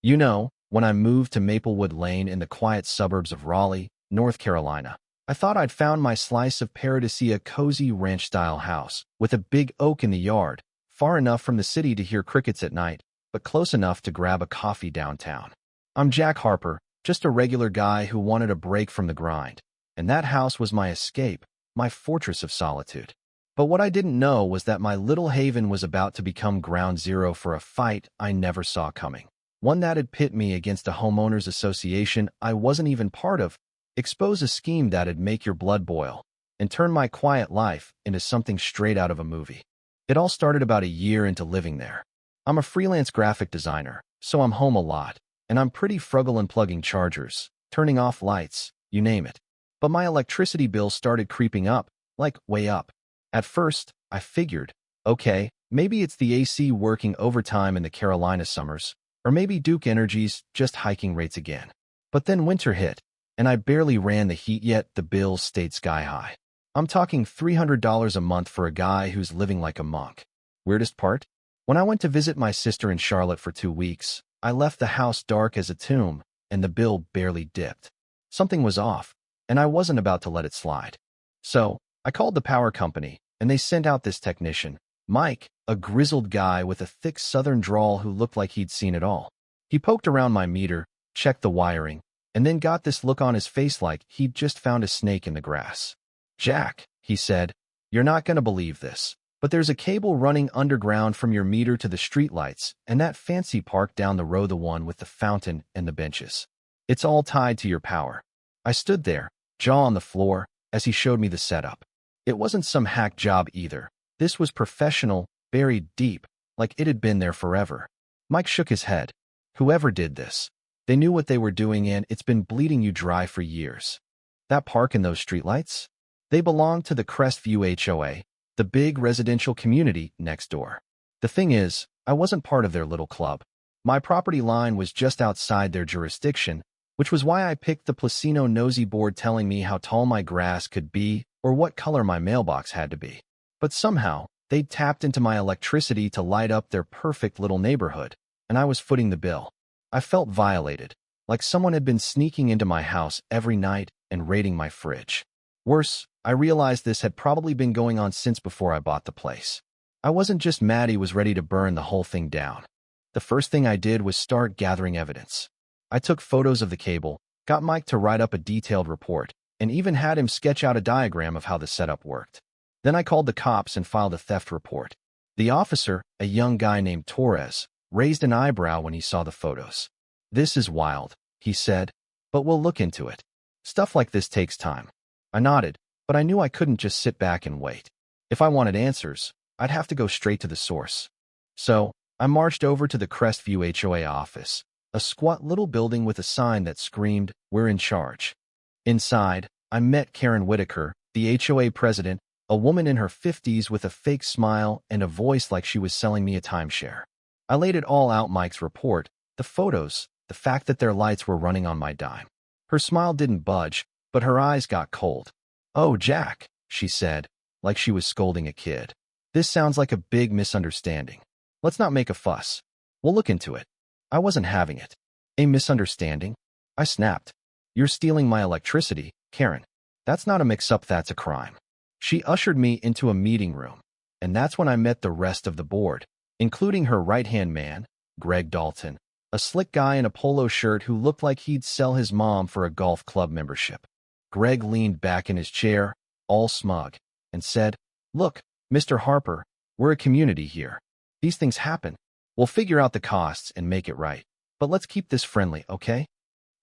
When I moved to Maplewood Lane in the quiet suburbs of Raleigh, North Carolina, I thought I'd found my slice of paradise, a cozy ranch-style house with a big oak in the yard, far enough from the city to hear crickets at night, but close enough to grab a coffee downtown. I'm Jack Harper, just a regular guy who wanted a break from the grind, and that house was my escape, my fortress of solitude. But what I didn't know was that my little haven was about to become ground zero for a fight I never saw coming. One that'd pit me against a homeowners association I wasn't even part of, expose a scheme that'd make your blood boil, and turn my quiet life into something straight out of a movie. It all started about a year into living there. I'm a freelance graphic designer, so I'm home a lot, and I'm pretty frugal in plugging chargers, turning off lights, you name it. But my electricity bill started creeping up, like way up. At first, I figured, okay, maybe it's the AC working overtime in the Carolina summers, or maybe Duke Energy's just hiking rates again. But then winter hit, and I barely ran the heat yet the bills stayed sky high. I'm talking $300 a month for a guy who's living like a monk. Weirdest part? When I went to visit my sister in Charlotte for 2 weeks, I left the house dark as a tomb, and the bill barely dipped. Something was off, and I wasn't about to let it slide. So, I called the power company, and they sent out this technician, Mike, a grizzled guy with a thick southern drawl who looked like he'd seen it all. He poked around my meter, checked the wiring, and then got this look on his face like he'd just found a snake in the grass. "Jack," he said, "you're not going to believe this, but there's a cable running underground from your meter to the streetlights and that fancy park down the road, the one with the fountain and the benches. It's all tied to your power." I stood there, jaw on the floor, as he showed me the setup. It wasn't some hack job either. This was professional, buried deep, like it had been there forever. Mike shook his head. "Whoever did this, they knew what they were doing, and it's been bleeding you dry for years. That park and those streetlights? They belong to the Crestview HOA, the big residential community next door. The thing is, I wasn't part of their little club. My property line was just outside their jurisdiction, which was why I picked the Placino nosy board telling me how tall my grass could be or what color my mailbox had to be. But somehow, they'd tapped into my electricity to light up their perfect little neighborhood, and I was footing the bill. I felt violated, like someone had been sneaking into my house every night and raiding my fridge. Worse, I realized this had probably been going on since before I bought the place. I wasn't just mad, he was ready to burn the whole thing down. The first thing I did was start gathering evidence. I took photos of the cable, got Mike to write up a detailed report, and even had him sketch out a diagram of how the setup worked. Then I called the cops and filed a theft report. The officer, a young guy named Torres, raised an eyebrow when he saw the photos. "This is wild," he said, "but we'll look into it. Stuff like this takes time." I nodded, but I knew I couldn't just sit back and wait. If I wanted answers, I'd have to go straight to the source. So, I marched over to the Crestview HOA office, a squat little building with a sign that screamed, "We're in charge." Inside, I met Karen Whitaker, the HOA president, a woman in her 50s with a fake smile and a voice like she was selling me a timeshare. I laid it all out: Mike's report, the photos, the fact that their lights were running on my dime. Her smile didn't budge, but her eyes got cold. "Oh, Jack," she said, like she was scolding a kid. "This sounds like a big misunderstanding. Let's not make a fuss. We'll look into it." I wasn't having it. "A misunderstanding?" I snapped. "You're stealing my electricity, Karen. That's not a mix-up, that's a crime." She ushered me into a meeting room, and that's when I met the rest of the board, including her right-hand man, Greg Dalton, a slick guy in a polo shirt who looked like he'd sell his mom for a golf club membership. Greg leaned back in his chair, all smug, and said, "Look, Mr. Harper, we're a community here. These things happen. We'll figure out the costs and make it right. But let's keep this friendly, okay?"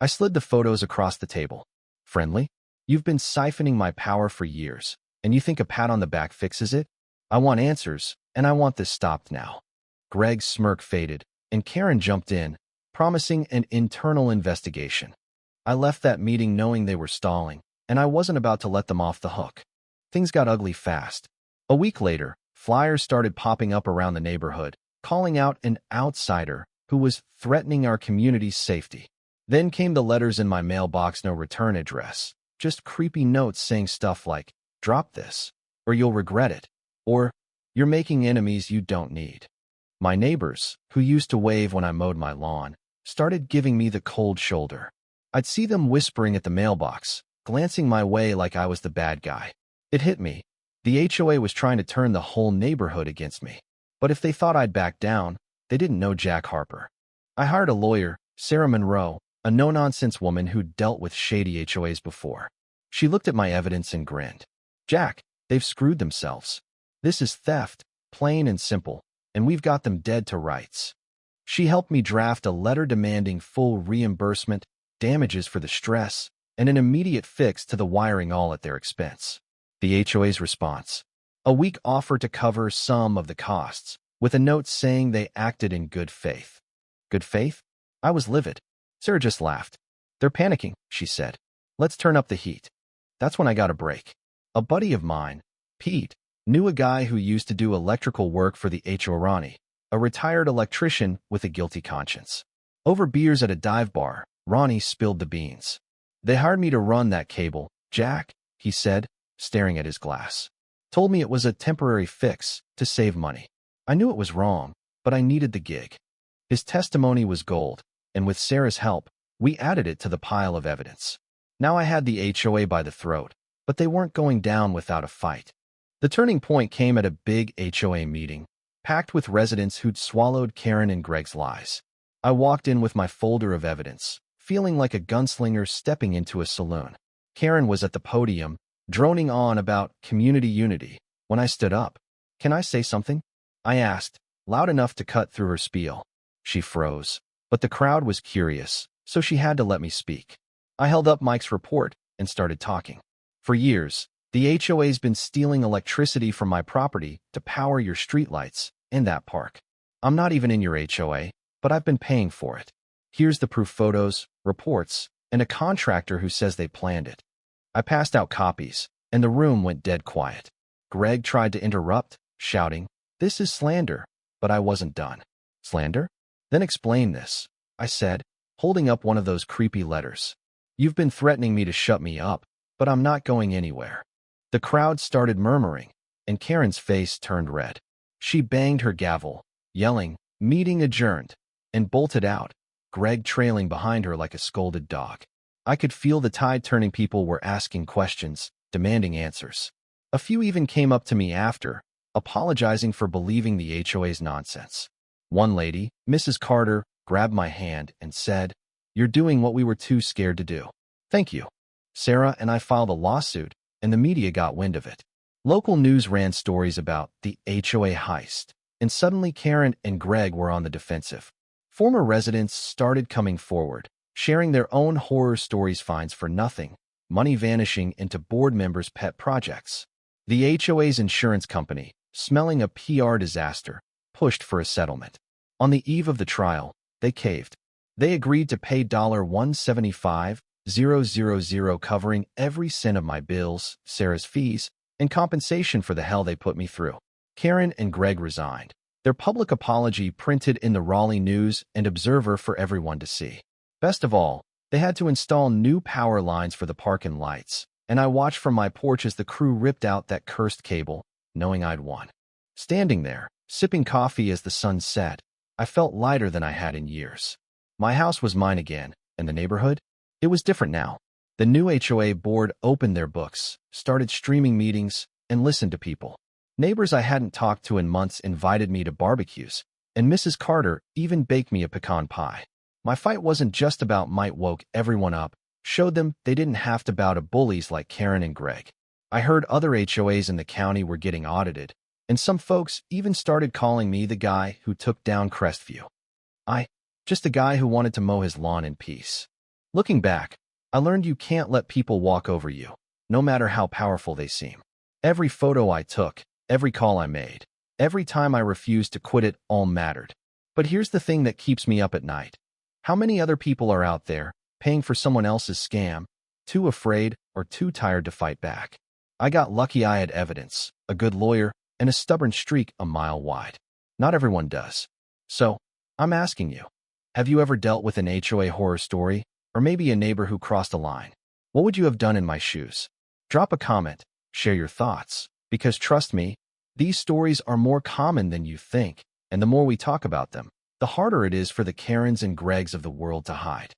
I slid the photos across the table. "Friendly? You've been siphoning my power for years, and you think a pat on the back fixes it? I want answers, and I want this stopped now." Greg's smirk faded, and Karen jumped in, promising an internal investigation. I left that meeting knowing they were stalling, and I wasn't about to let them off the hook. Things got ugly fast. A week later, flyers started popping up around the neighborhood, calling out an outsider who was threatening our community's safety. Then came the letters in my mailbox: no return address, just creepy notes saying stuff like, "Drop this, or you'll regret it," or "You're making enemies you don't need." My neighbors, who used to wave when I mowed my lawn, started giving me the cold shoulder. I'd see them whispering at the mailbox, glancing my way like I was the bad guy. It hit me. The HOA was trying to turn the whole neighborhood against me. But if they thought I'd back down, they didn't know Jack Harper. I hired a lawyer, Sarah Monroe, a no-nonsense woman who'd dealt with shady HOAs before. She looked at my evidence and grinned. Jack, they've screwed themselves. This is theft, plain and simple, and we've got them dead to rights. She helped me draft a letter demanding full reimbursement, damages for the stress, and an immediate fix to the wiring, all at their expense. The HOA's response: a weak offer to cover some of the costs, with a note saying they acted in good faith. Good faith? I was livid. Sarah just laughed. They're panicking, she said. Let's turn up the heat. That's when I got a break. A buddy of mine, Pete, knew a guy who used to do electrical work for the HOA, a retired electrician with a guilty conscience. Over beers at a dive bar, Ronnie spilled the beans. They hired me to run that cable. Jack, he said, staring at his glass, told me it was a temporary fix to save money. I knew it was wrong, but I needed the gig. His testimony was gold, and with Sarah's help, we added it to the pile of evidence. Now I had the HOA by the throat, but they weren't going down without a fight. The turning point came at a big HOA meeting, packed with residents who'd swallowed Karen and Greg's lies. I walked in with my folder of evidence, feeling like a gunslinger stepping into a saloon. Karen was at the podium, droning on about community unity. When I stood up, "Can I say something?" I asked, loud enough to cut through her spiel. She froze, but the crowd was curious, so she had to let me speak. I held up Mike's report and started talking. For years, the HOA's been stealing electricity from my property to power your streetlights and that park. I'm not even in your HOA, but I've been paying for it. Here's the proof: photos, reports, and a contractor who says they planned it. I passed out copies, and the room went dead quiet. Greg tried to interrupt, shouting, "This is slander," but I wasn't done. Slander? Then explain this, I said, holding up one of those creepy letters. You've been threatening me to shut me up, but I'm not going anywhere. The crowd started murmuring, and Karen's face turned red. She banged her gavel, yelling, "Meeting adjourned," and bolted out, Greg trailing behind her like a scolded dog. I could feel the tide turning. People were asking questions, demanding answers. A few even came up to me after, apologizing for believing the HOA's nonsense. One lady, Mrs. Carter, grabbed my hand and said, "You're doing what we were too scared to do." Thank you. Sarah and I filed a lawsuit, and the media got wind of it. Local news ran stories about the HOA heist, and suddenly Karen and Greg were on the defensive. Former residents started coming forward, sharing their own horror stories: fines for nothing, money vanishing into board members' pet projects. The HOA's insurance company, smelling a PR disaster, pushed for a settlement. On the eve of the trial, they caved. They agreed to pay $175,000, covering every cent of my bills, Sarah's fees, and compensation for the hell they put me through. Karen and Greg resigned, their public apology printed in the Raleigh News and Observer for everyone to see. Best of all, they had to install new power lines for the park and lights, and I watched from my porch as the crew ripped out that cursed cable, knowing I'd won. Standing there, sipping coffee as the sun set, I felt lighter than I had in years. My house was mine again, and the neighborhood? It was different now. The new HOA board opened their books, started streaming meetings, and listened to people. Neighbors I hadn't talked to in months invited me to barbecues, and Mrs. Carter even baked me a pecan pie. My fight wasn't just about might. Woke everyone up, showed them they didn't have to bow to bullies like Karen and Greg. I heard other HOAs in the county were getting audited, and some folks even started calling me the guy who took down Crestview. Just a guy who wanted to mow his lawn in peace. Looking back, I learned you can't let people walk over you, no matter how powerful they seem. Every photo I took, every call I made, every time I refused to quit, it all mattered. But here's the thing that keeps me up at night. How many other people are out there, paying for someone else's scam, too afraid or too tired to fight back? I got lucky. I had evidence, a good lawyer, and a stubborn streak a mile wide. Not everyone does. So, I'm asking you, have you ever dealt with an HOA horror story, or maybe a neighbor who crossed a line? What would you have done in my shoes? Drop a comment, share your thoughts, because trust me, these stories are more common than you think, and the more we talk about them, the harder it is for the Karens and Gregs of the world to hide.